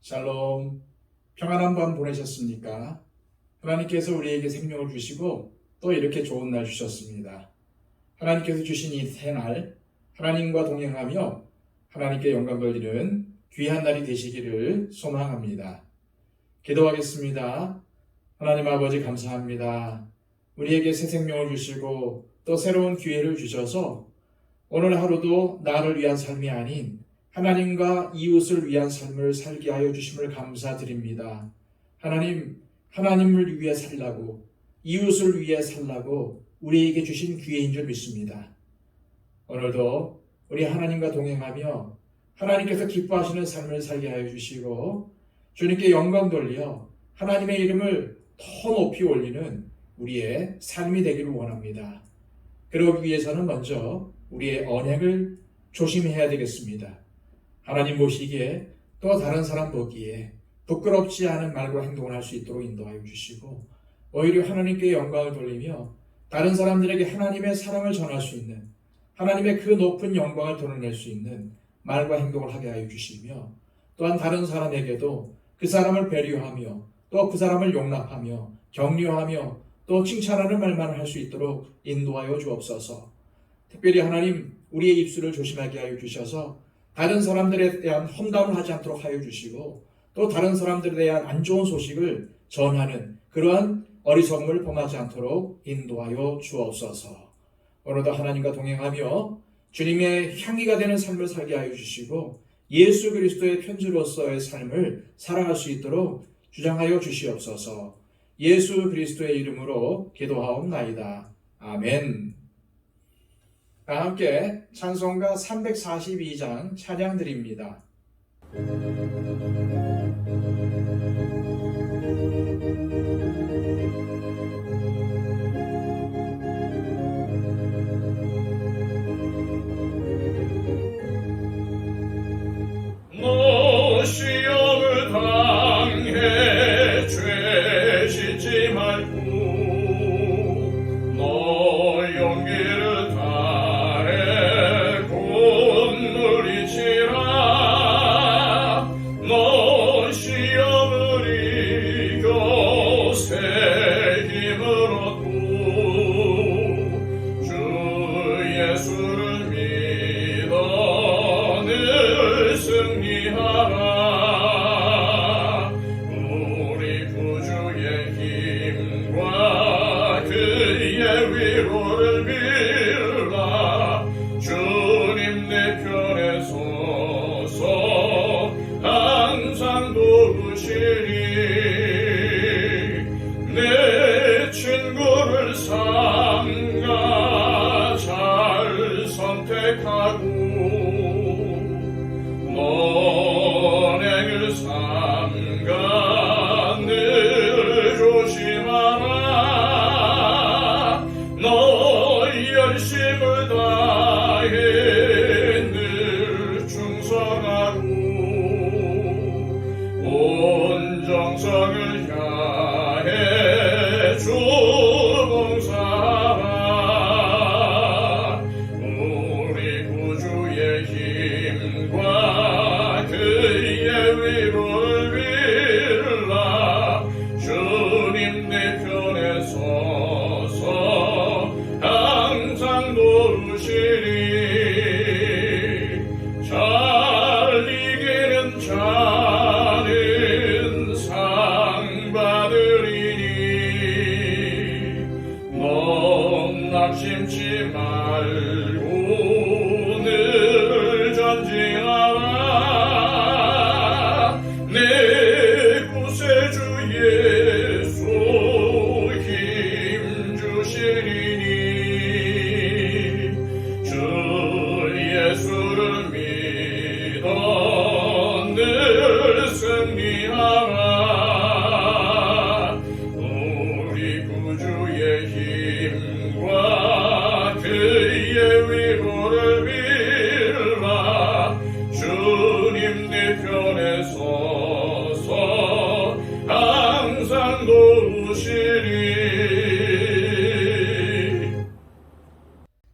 샬롬, 평안한 밤 보내셨습니까? 하나님께서 우리에게 생명을 주시고 또 이렇게 좋은 날 주셨습니다. 하나님께서 주신 이 새날, 하나님과 동행하며 하나님께 영광 돌리는 귀한 날이 되시기를 소망합니다. 기도하겠습니다. 하나님 아버지 감사합니다. 우리에게 새 생명을 주시고 또 새로운 기회를 주셔서 오늘 하루도 나를 위한 삶이 아닌 하나님과 이웃을 위한 삶을 살게 하여 주심을 감사드립니다. 하나님, 하나님을 위해 살라고, 이웃을 위해 살라고 우리에게 주신 기회인 줄 믿습니다. 오늘도 우리 하나님과 동행하며 하나님께서 기뻐하시는 삶을 살게 하여 주시고 주님께 영광 돌려 하나님의 이름을 더 높이 올리는 우리의 삶이 되기를 원합니다. 그러기 위해서는 먼저 우리의 언행을 조심해야 되겠습니다. 하나님 보시기에 또 다른 사람 보기에 부끄럽지 않은 말과 행동을 할 수 있도록 인도하여 주시고 오히려 하나님께 영광을 돌리며 다른 사람들에게 하나님의 사랑을 전할 수 있는 하나님의 그 높은 영광을 드러낼 수 있는 말과 행동을 하게 하여 주시며 또한 다른 사람에게도 그 사람을 배려하며 또 그 사람을 용납하며 격려하며 또 칭찬하는 말만 할 수 있도록 인도하여 주옵소서. 특별히 하나님 우리의 입술을 조심하게 하여 주셔서 다른 사람들에 대한 험담을 하지 않도록 하여 주시고 또 다른 사람들에 대한 안 좋은 소식을 전하는 그러한 어리석음을 범하지 않도록 인도하여 주옵소서. 오늘도 하나님과 동행하며 주님의 향기가 되는 삶을 살게 하여 주시고 예수 그리스도의 편지로서의 삶을 살아갈 수 있도록 주장하여 주시옵소서. 예수 그리스도의 이름으로 기도하옵나이다. 아멘. 다 함께 찬송가 342장 찬양 드립니다. 너 시험을 당해 죄 짓지 말고 너 용기를 다해 굿물이치라 너 시험을 이겨 새 힘을 얻고 주 예수를 믿어 늘 승리하라 우리 구주의 힘과 그의 위로를 빌라 주님 내 편에 서서 항상 도우시리 내 친구를 삼가 잘 선택하고 언행을 삼가 늘 조심하라 너 열심을 다해 늘 충성하고 온 정성을 다해 주 봉사하라 우리 구주의 힘과 그의 위로를 빌라 주님 내 편에 서서 항상 도우시리 잘 이기는 자는 상 받으리니 넌 낙심치 말고 늘 전진하라 내 구세주 예수 힘 주시리니 주 예수를 믿어 늘 승리하라 우리 구주의 힘과 그의 위로를 빌라 주님 내 편에 서서 항상 도우시리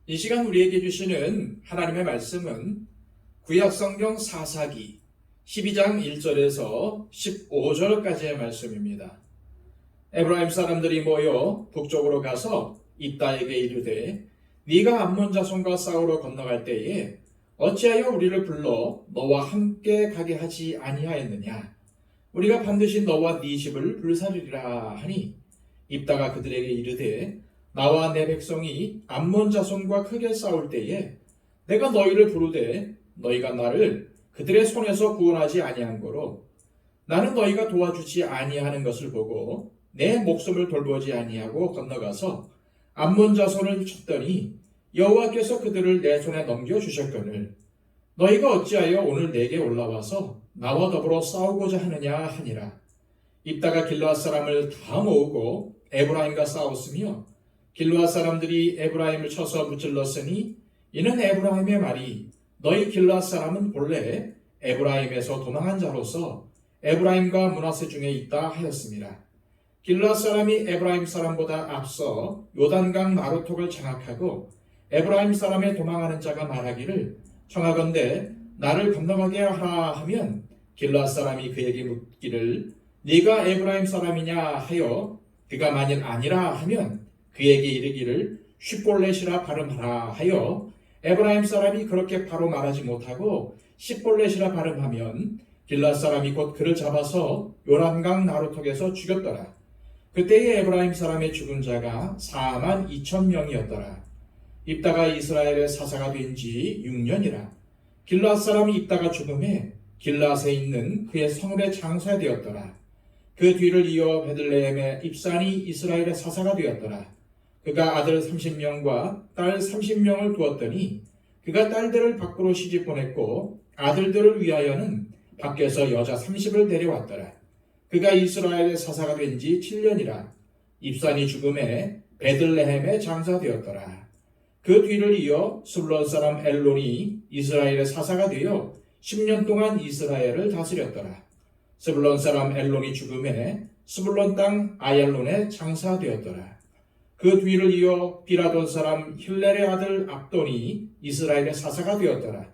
이 시간 우리에게 주시는 하나님의 말씀은 구약성경 사사기 12장 1절에서 15절까지의 말씀입니다. 에브라임 사람들이 모여 북쪽으로 가서 입다에게 이르되 네가 암몬 자손과 싸우러 건너갈 때에 어찌하여 우리를 불러 너와 함께 가게 하지 아니하였느냐? 우리가 반드시 너와 네 집을 불사르리라 하니 입다가 그들에게 이르되 나와 내 백성이 암몬 자손과 크게 싸울 때에 내가 너희를 부르되 너희가 나를 그들의 손에서 구원하지 아니한 거로 나는 너희가 도와주지 아니하는 것을 보고 내 목숨을 돌보지 아니하고 건너가서 암몬 자손을 쳤더니 여호와께서 그들을 내 손에 넘겨주셨거늘 너희가 어찌하여 오늘 내게 올라와서 나와 더불어 싸우고자 하느냐 하니라. 입다가 길르앗 사람을 다 모으고 에브라임과 싸웠으며 길르앗 사람들이 에브라임을 쳐서 무찔렀으니 이는 에브라임의 말이 너희 길르앗 사람은 본래 에브라임에서 도망한 자로서 에브라임과 므낫세 중에 있다 하였습니다. 길르앗 사람이 에브라임 사람보다 앞서 요단강 나루톡을 장악하고 에브라임 사람의 도망하는 자가 말하기를 청하건대 나를 건너가게 하라 하면 길르앗 사람이 그에게 묻기를 네가 에브라임 사람이냐 하여 그가 만일 아니라 하면 그에게 이르기를 쉿볼렛이라 발음하라 하여 에브라임 사람이 그렇게 바로 말하지 못하고 쉿볼렛이라 발음하면 길르앗 사람이 곧 그를 잡아서 요단강 나루톡에서 죽였더라. 그때의 에브라임 사람의 죽은 자가 42,000명이었더라. 입다가 이스라엘의 사사가 된 지 6년이라. 길르앗 사람이 입다가 죽음에 길르앗에 있는 그의 성읍에 장사되었더라. 그 뒤를 이어 베들레헴의 입산이 이스라엘의 사사가 되었더라. 그가 아들 30명과 딸 30명을 두었더니 그가 딸들을 밖으로 시집 보냈고 아들들을 위하여는 밖에서 여자 30을 데려왔더라. 그가 이스라엘의 사사가 된 지 7년이라. 입산이 죽음에 베들레헴에 장사되었더라. 그 뒤를 이어 스불론 사람 엘론이 이스라엘의 사사가 되어 10년 동안 이스라엘을 다스렸더라. 스불론 사람 엘론이 죽음에 스불론 땅 아얄론에 장사되었더라. 그 뒤를 이어 비라돈 사람 힐렐의 아들 압돈이 이스라엘의 사사가 되었더라.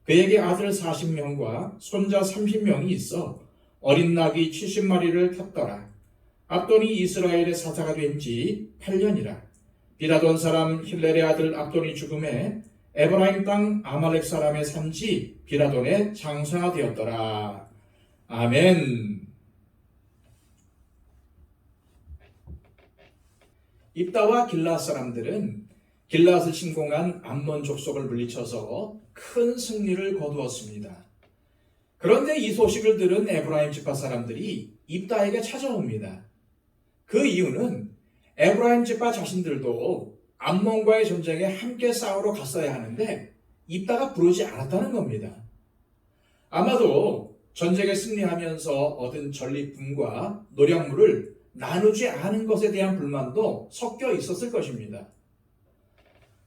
그에게 아들 40명과 손자 30명이 있어 어린 낙이 70마리를 탔더라. 압돈이 이스라엘의 사사가 된 지 8년이라. 비라돈 사람 힐렐의 아들 압돈이 죽음에 에브라임 땅 아말렉 사람의 산지 비라돈에 장사되었더라. 아멘. 입다와 길르앗 사람들은 길르앗을 침공한 암몬 족속을 물리쳐서 큰 승리를 거두었습니다. 그런데 이 소식을 들은 에브라임 지파 사람들이 입다에게 찾아옵니다. 그 이유는 에브라임 지파 자신들도 암몬과의 전쟁에 함께 싸우러 갔어야 하는데 입다가 부르지 않았다는 겁니다. 아마도 전쟁에 승리하면서 얻은 전리품과 노량물을 나누지 않은 것에 대한 불만도 섞여 있었을 것입니다.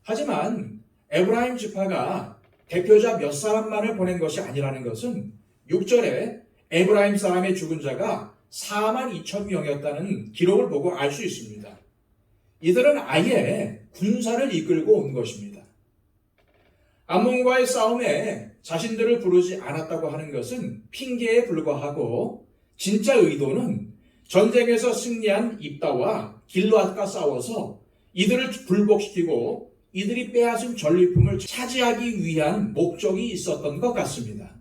하지만 에브라임 지파가 대표자 몇 사람만을 보낸 것이 아니라는 것은 6절에 에브라임 사람의 죽은 자가 42,000명이었다는 기록을 보고 알 수 있습니다. 이들은 아예 군사를 이끌고 온 것입니다. 암몬과의 싸움에 자신들을 부르지 않았다고 하는 것은 핑계에 불과하고 진짜 의도는 전쟁에서 승리한 입다와 길르앗과 싸워서 이들을 불복시키고 이들이 빼앗은 전리품을 차지하기 위한 목적이 있었던 것 같습니다.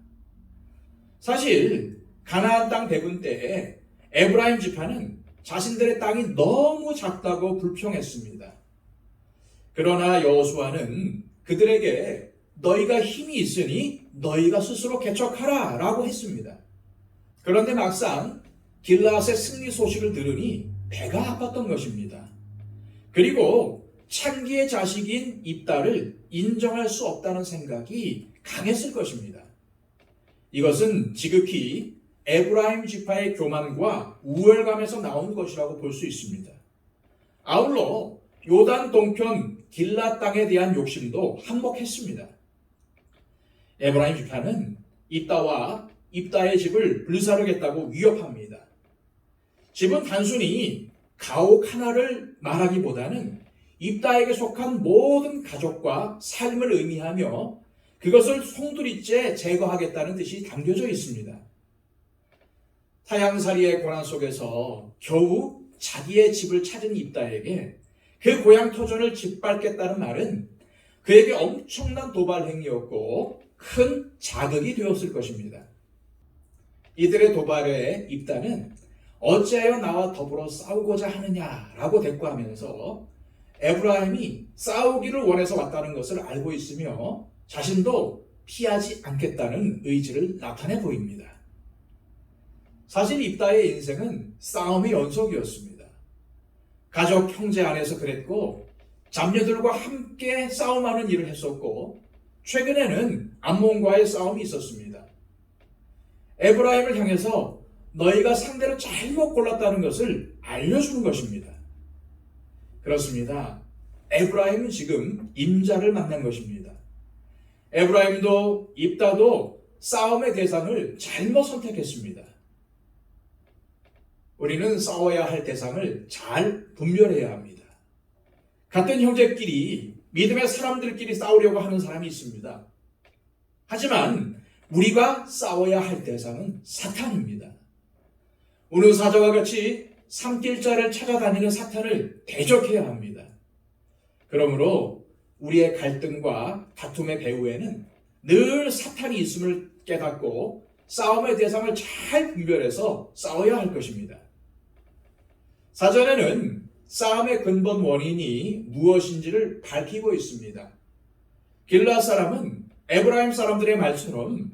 사실 가나안 땅 배분 때에 에브라임 지파는 자신들의 땅이 너무 작다고 불평했습니다. 그러나 여호수아는 그들에게 너희가 힘이 있으니 너희가 스스로 개척하라 라고 했습니다. 그런데 막상 길르앗의 승리 소식을 들으니 배가 아팠던 것입니다. 그리고 창기의 자식인 입다를 인정할 수 없다는 생각이 강했을 것입니다. 이것은 지극히 에브라임 지파의 교만과 우월감에서 나온 것이라고 볼 수 있습니다. 아울러 요단 동편 길라 땅에 대한 욕심도 한몫했습니다. 에브라임 지파는 입다와 입다의 집을 불사르겠다고 위협합니다. 집은 단순히 가옥 하나를 말하기보다는 입다에게 속한 모든 가족과 삶을 의미하며 그것을 송두리째 제거하겠다는 뜻이 담겨져 있습니다. 타향살이의 고난 속에서 겨우 자기의 집을 찾은 입다에게 그 고향 터전을 짓밟겠다는 말은 그에게 엄청난 도발 행위였고 큰 자극이 되었을 것입니다. 이들의 도발에 입다는 어찌하여 나와 더불어 싸우고자 하느냐라고 대꾸하면서 에브라임이 싸우기를 원해서 왔다는 것을 알고 있으며 자신도 피하지 않겠다는 의지를 나타내 보입니다. 사실 입다의 인생은 싸움의 연속이었습니다. 가족, 형제 안에서 그랬고 잡녀들과 함께 싸움하는 일을 했었고 최근에는 암몬과의 싸움이 있었습니다. 에브라임을 향해서 너희가 상대를 잘못 골랐다는 것을 알려주는 것입니다. 그렇습니다. 에브라임은 지금 임자를 만난 것입니다. 에브라임도 입다도 싸움의 대상을 잘못 선택했습니다. 우리는 싸워야 할 대상을 잘 분별해야 합니다. 같은 형제끼리 믿음의 사람들끼리 싸우려고 하는 사람이 있습니다. 하지만 우리가 싸워야 할 대상은 사탄입니다. 오늘 사자와 같이 삼킬자를 찾아다니는 사탄을 대적해야 합니다. 그러므로 우리의 갈등과 다툼의 배후에는 늘 사탄이 있음을 깨닫고 싸움의 대상을 잘 분별해서 싸워야 할 것입니다. 사전에는 싸움의 근본 원인이 무엇인지를 밝히고 있습니다. 길르앗 사람은 에브라임 사람들의 말처럼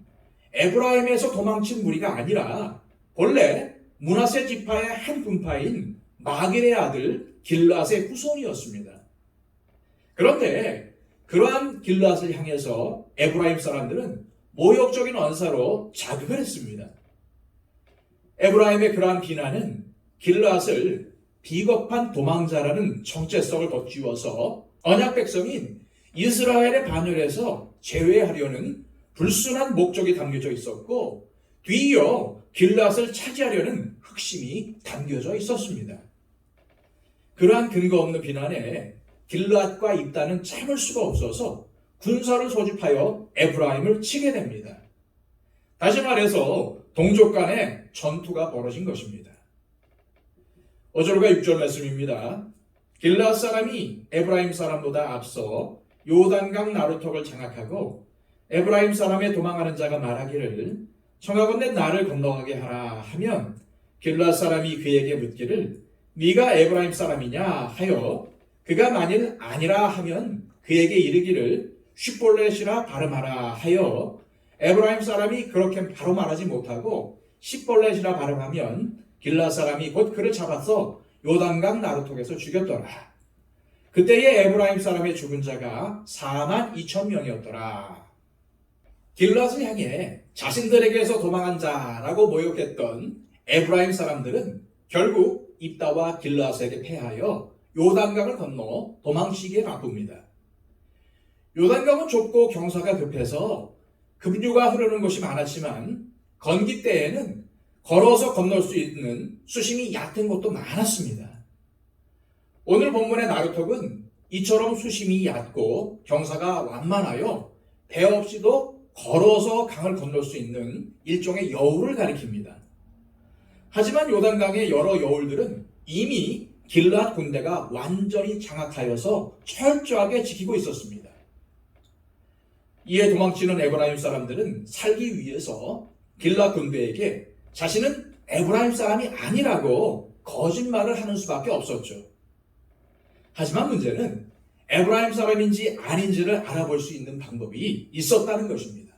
에브라임에서 도망친 무리가 아니라 본래 므낫세 지파의 한 분파인 마길의 아들 길르앗의 후손이었습니다. 그런데 그러한 길르앗을 향해서 에브라임 사람들은 모욕적인 언사로 자극을 했습니다. 에브라임의 그러한 비난은 길르앗을 비겁한 도망자라는 정체성을 덧쥐워서 언약 백성인 이스라엘의 반열에서 제외하려는 불순한 목적이 담겨져 있었고 뒤이어 길르앗을 차지하려는 흑심이 담겨져 있었습니다. 그러한 근거 없는 비난에 길르앗과 입다는 참을 수가 없어서 군사를 소집하여 에브라임을 치게 됩니다. 다시 말해서 동족 간의 전투가 벌어진 것입니다. 5절과 6절 말씀입니다. 길르앗 사람이 에브라임 사람보다 앞서 요단강 나루턱을 장악하고 에브라임 사람의 도망하는 자가 말하기를 청하건대 나를 건너가게 하라 하면 길르앗 사람이 그에게 묻기를 네가 에브라임 사람이냐 하여 그가 만일 아니라 하면 그에게 이르기를 쉿볼렛이라 발음하라 하여 에브라임 사람이 그렇게 바로 말하지 못하고 쉿볼렛이라 발음하면 길르앗 사람이 곧 그를 잡아서 요단강 나루턱에서 죽였더라. 그때의 에브라임 사람의 죽은 자가 4만 2천 명이었더라. 길르앗을 향해 자신들에게서 도망한 자라고 모욕했던 에브라임 사람들은 결국 입다와 길르앗에게 패하여 요단강을 건너 도망치기에 바쁩니다. 요단강은 좁고 경사가 급해서 급류가 흐르는 곳이 많았지만 건기 때에는 걸어서 건널 수 있는 수심이 얕은 곳도 많았습니다. 오늘 본문의 나루턱은 이처럼 수심이 얕고 경사가 완만하여 배 없이도 걸어서 강을 건널 수 있는 일종의 여울을 가리킵니다. 하지만 요단강의 여러 여울들은 이미 길르앗 군대가 완전히 장악하여서 철저하게 지키고 있었습니다. 이에 도망치는 에브라임 사람들은 살기 위해서 길르앗 군대에게 자신은 에브라임 사람이 아니라고 거짓말을 하는 수밖에 없었죠. 하지만 문제는 에브라임 사람인지 아닌지를 알아볼 수 있는 방법이 있었다는 것입니다.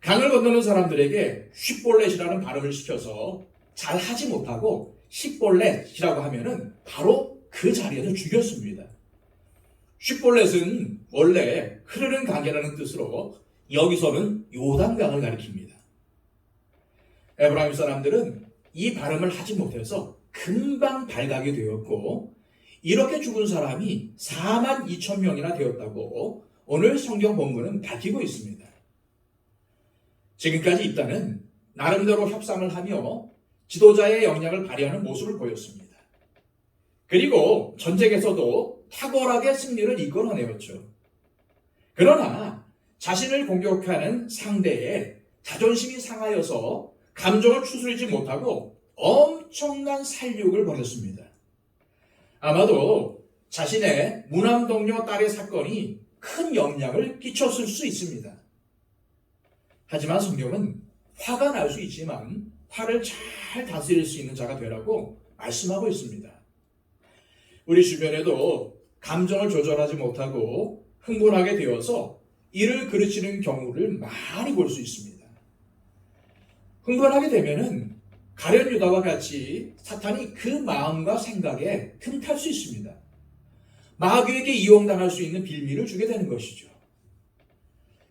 강을 건너는 사람들에게 쉿볼렛이라는 발음을 시켜서 잘 하지 못하고 쉿볼렛이라고 하면은 바로 그 자리에서 죽였습니다. 쉿볼렛은 원래 흐르는 강이라는 뜻으로 여기서는 요단강을 가리킵니다. 에브라임 사람들은 이 발음을 하지 못해서 금방 발각이 되었고 이렇게 죽은 사람이 4만 2천 명이나 되었다고 오늘 성경 본문은 밝히고 있습니다. 지금까지 입다는 나름대로 협상을 하며 지도자의 역량을 발휘하는 모습을 보였습니다. 그리고 전쟁에서도 탁월하게 승리를 이끌어내었죠. 그러나 자신을 공격하는 상대의 자존심이 상하여서 감정을 추스리지 못하고 엄청난 살육을 벌였습니다. 아마도 자신의 무남동료 딸의 사건이 큰 영향을 끼쳤을 수 있습니다. 하지만 성경은 화가 날 수 있지만 화를 잘 다스릴 수 있는 자가 되라고 말씀하고 있습니다. 우리 주변에도 감정을 조절하지 못하고 흥분하게 되어서 이를 그르치는 경우를 많이 볼 수 있습니다. 흥분하게 되면은 가룟 유다와 같이 사탄이 그 마음과 생각에 틈탈 수 있습니다. 마귀에게 이용당할 수 있는 빌미를 주게 되는 것이죠.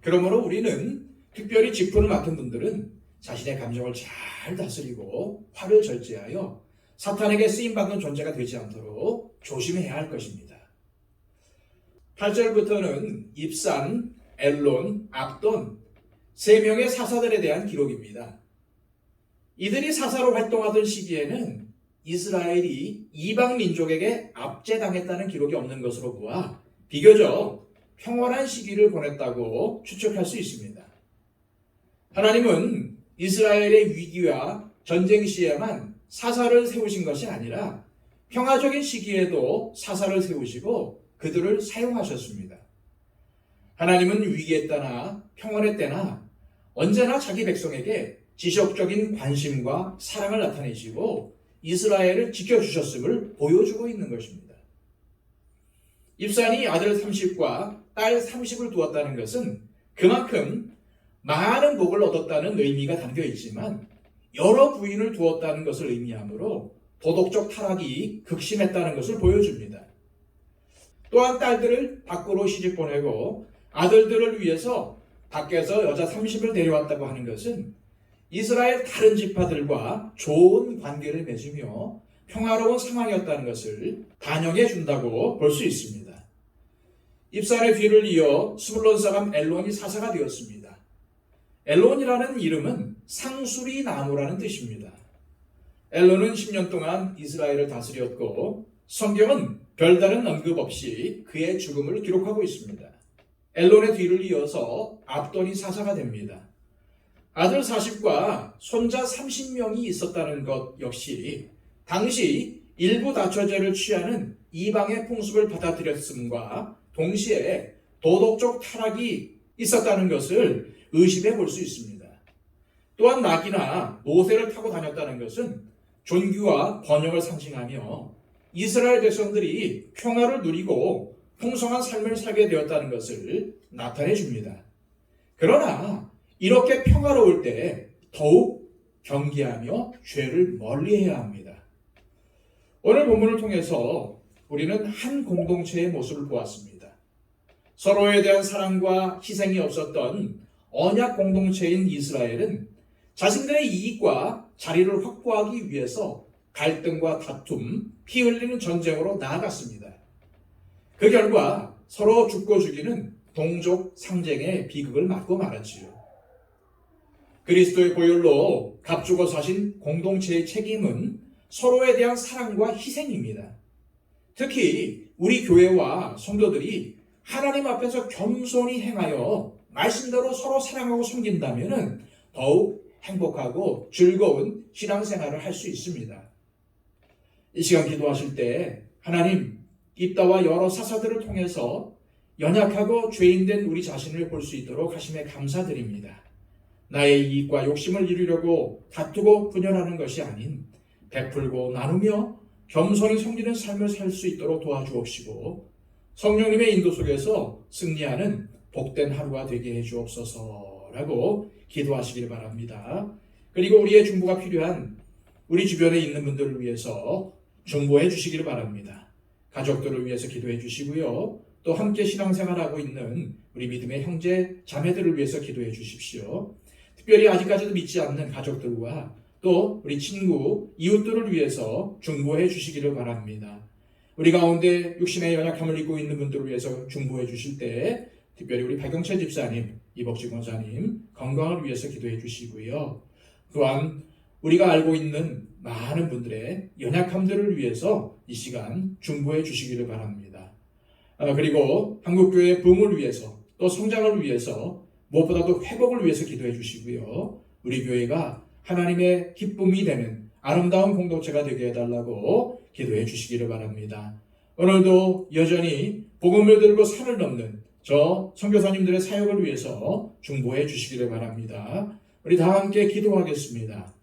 그러므로 우리는 특별히 직분을 맡은 분들은 자신의 감정을 잘 다스리고 화를 절제하여 사탄에게 쓰임받는 존재가 되지 않도록 조심해야 할 것입니다. 8절부터는 입산, 엘론, 압돈 세 명의 사사들에 대한 기록입니다. 이들이 사사로 활동하던 시기에는 이스라엘이 이방 민족에게 압제당했다는 기록이 없는 것으로 보아 비교적 평온한 시기를 보냈다고 추측할 수 있습니다. 하나님은 이스라엘의 위기와 전쟁 시에만 사사를 세우신 것이 아니라 평화적인 시기에도 사사를 세우시고 그들을 사용하셨습니다. 하나님은 위기의 때나 평온의 때나 언제나 자기 백성에게 지속적인 관심과 사랑을 나타내시고 이스라엘을 지켜주셨음을 보여주고 있는 것입니다. 입산이 아들 30과 딸 30을 두었다는 것은 그만큼 많은 복을 얻었다는 의미가 담겨 있지만 여러 부인을 두었다는 것을 의미하므로 도덕적 타락이 극심했다는 것을 보여줍니다. 또한 딸들을 밖으로 시집 보내고 아들들을 위해서 밖에서 여자 30을 데려왔다고 하는 것은 이스라엘 다른 지파들과 좋은 관계를 맺으며 평화로운 상황이었다는 것을 반영해 준다고 볼 수 있습니다. 입산의 뒤를 이어 스불론 사람 엘론이 사사가 되었습니다. 엘론이라는 이름은 상수리 나무라는 뜻입니다. 엘론은 10년 동안 이스라엘을 다스렸고 성경은 별다른 언급 없이 그의 죽음을 기록하고 있습니다. 엘론의 뒤를 이어서 압돈이 사사가 됩니다. 아들 40과 손자 30명이 있었다는 것 역시 당시 일부 다처제를 취하는 이방의 풍습을 받아들였음과 동시에 도덕적 타락이 있었다는 것을 의심해 볼 수 있습니다. 또한 낙이나 모세를 타고 다녔다는 것은 존귀와 번영을 상징하며 이스라엘 백성들이 평화를 누리고 풍성한 삶을 살게 되었다는 것을 나타내 줍니다. 그러나 이렇게 평화로울 때 더욱 경계하며 죄를 멀리해야 합니다. 오늘 본문을 통해서 우리는 한 공동체의 모습을 보았습니다. 서로에 대한 사랑과 희생이 없었던 언약 공동체인 이스라엘은 자신들의 이익과 자리를 확보하기 위해서 갈등과 다툼, 피 흘리는 전쟁으로 나아갔습니다. 그 결과 서로 죽고 죽이는 동족 상쟁의 비극을 맞고 말았지요. 그리스도의 보혈로 값주고 사신 공동체의 책임은 서로에 대한 사랑과 희생입니다. 특히 우리 교회와 성도들이 하나님 앞에서 겸손히 행하여 말씀대로 서로 사랑하고 섬긴다면 더욱 행복하고 즐거운 신앙생활을 할 수 있습니다. 이 시간 기도하실 때 하나님, 입다와 여러 사사들을 통해서 연약하고 죄인된 우리 자신을 볼 수 있도록 하심에 감사드립니다. 나의 이익과 욕심을 이루려고 다투고 분열하는 것이 아닌 베풀고 나누며 겸손히 섬기는 삶을 살 수 있도록 도와주옵시고 성령님의 인도 속에서 승리하는 복된 하루가 되게 해주옵소서라고 기도하시길 바랍니다. 그리고 우리의 중보가 필요한 우리 주변에 있는 분들을 위해서 중보해 주시길 바랍니다. 가족들을 위해서 기도해 주시고요. 또 함께 신앙생활하고 있는 우리 믿음의 형제, 자매들을 위해서 기도해 주십시오. 특별히 아직까지도 믿지 않는 가족들과 또 우리 친구, 이웃들을 위해서 중보해 주시기를 바랍니다. 우리 가운데 육신의 연약함을 입고 있는 분들을 위해서 중보해 주실 때 특별히 우리 박영채 집사님, 이복지 권사님 건강을 위해서 기도해 주시고요. 또한 우리가 알고 있는 많은 분들의 연약함들을 위해서 이 시간 중보해 주시기를 바랍니다. 그리고 한국교회 부흥을 위해서 또 성장을 위해서 무엇보다도 회복을 위해서 기도해 주시고요. 우리 교회가 하나님의 기쁨이 되는 아름다운 공동체가 되게 해달라고 기도해 주시기를 바랍니다. 오늘도 여전히 복음을 들고 산을 넘는 저 선교사님들의 사역을 위해서 중보해 주시기를 바랍니다. 우리 다 함께 기도하겠습니다.